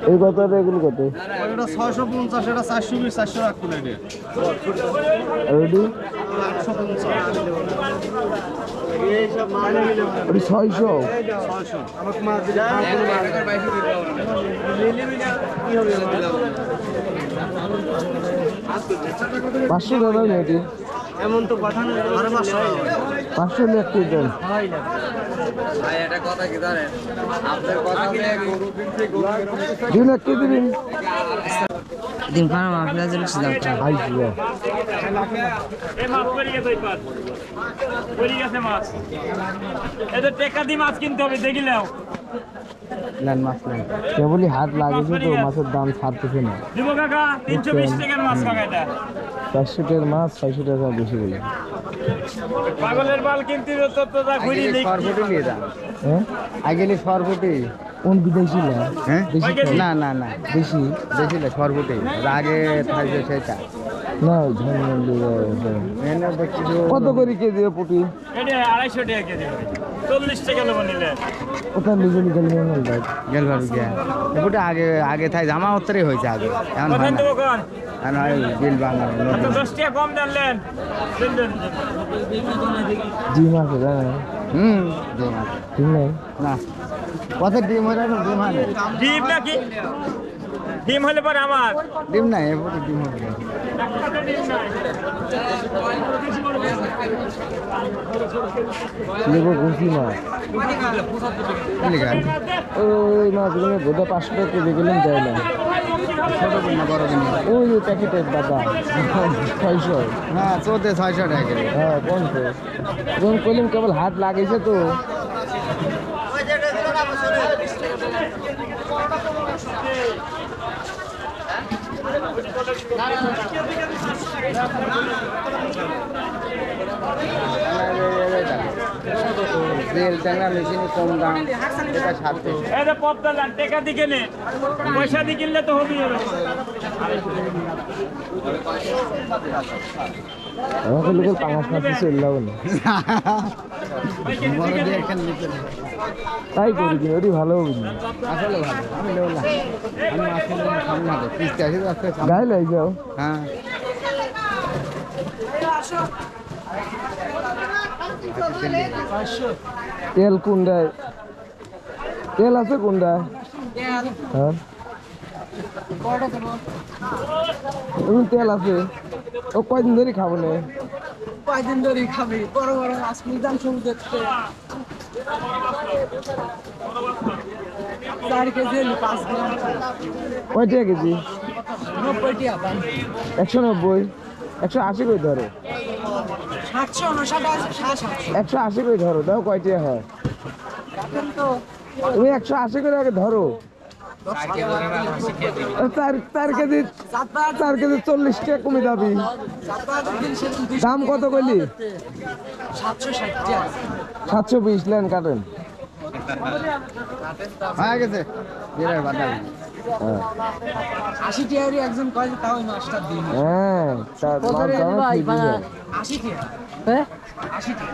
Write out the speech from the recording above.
এই কত এগুলো কত? এটা 650, এটা 420, 400 রাখুন এটা। রেডি 850। এই 600 আমাকে মার দিলে 500 টাকা নেটি এমন তো কথা না। আরে 500 লে একটু দেন। ভাই এটা কথা কি জানেন? আপনার কথা গরু কিনতে দিন একটু দিন দিন পার মাফলা জলছ দাও আইসিয়া এই মাছ পড়ে গেছে এই পাত পড়ে গেছে মাছ এদের টাকা দিয়ে মাছ কিনতে হবে দেখিলাও নেন মাছ নেন কেবলই হাত লাগিয়েছে তো মাছের দাম ছাড়তেছে না দিব কাকা 320 টাকার মাছ কাকা এটা 400 টাকার মাছ 600 টাকা বেশি বলি পাগলের বাল কিনতে তো যা ঘুরি নেই সরবটি নিয়ে যান। হ্যাঁ আগেলি সরবটি। কোন বিদেশি না হ্যাঁ বেশি না না না বেশি বেশি না সরবটি আগে থাকবে সেটা। না কত করে কেজি পুটি এটা 250 টাকা কেজি 40 টাকা নেব নিলে ওটা নিজে নিজে নিয়ে নেন ভাই গেল ভাবি গিয়া এগুলো আগে আগে থাই জামা উত্তরে হয়েছে আগে এখন হয় কোথায় না। দেবো কোন এখন হয় বিল বানানো তো 10 টাকা কম জানলেন দেন ডিম আছে জানেন ডিম আছে। ডিম নেই না কত ডিম হয় না ডিম হয় না ডিম নাকি ডিম হলে পরে আমার ডিম নাই এবারে ডিম হবে না। লেবু গুছি মাছ কি লেখা? ওই মাছগুলো বোধহয় 500 টাকা কেজি গেলেন যায় না ছোট দিন না বড় দিন? ওই যে প্যাকেটের দাদা 600 হ্যাঁ 1400-600 টাকা কিলো। হ্যাঁ 50 যখন কইলেন কেবল হাত লাগিয়েছে তো তেল টাঙ্গা মেশিনে কম দাম এটা 700। এই যে পদ্মা লান টাকা দিয়ে কিনে পয়সা দিয়ে কিনলে তো হবেই হবে আমাকে লোকের পাঙাশ মাছ চলে যাবো না বড় দিয়ে একটা নিতে হবে। তাই করি কি ওটি ভালো হবে না আসলে ভালো আমি নেব না আমি আসলে খাবো না তো পিসতে আসি তো আজকে খাবো। গায়ে লাই যাও হ্যাঁ তেল কোনটায় তেল আছে কোনটায় হ্যাঁ তেল আছে ও কয়দিন ধরে খাবো না কয়দিন ধরে খাবি বড় বড় মাছ মিজান সব দেখতে 4 কেজি 5 গ্রাম কয় টাকা কেজি 90 টাকা 190 180 করে ধরো 759 180 করে ধরো দাও কয় টাকা হয় এখন তো তুমি 180 করে আগে ধরো 4 কেজি 4 কেজি 40 টাকা কমে যাবি দাম কত কইলি 760 টাকা 720 লেন কাটেন হয়ে গেছে বিরাট বাদাম 80 টাকারই একজন কয় তাও এই মাছটা দিন হ্যাঁ তার মাছ দাম 80 টাকা হ্যাঁ 80 টাকা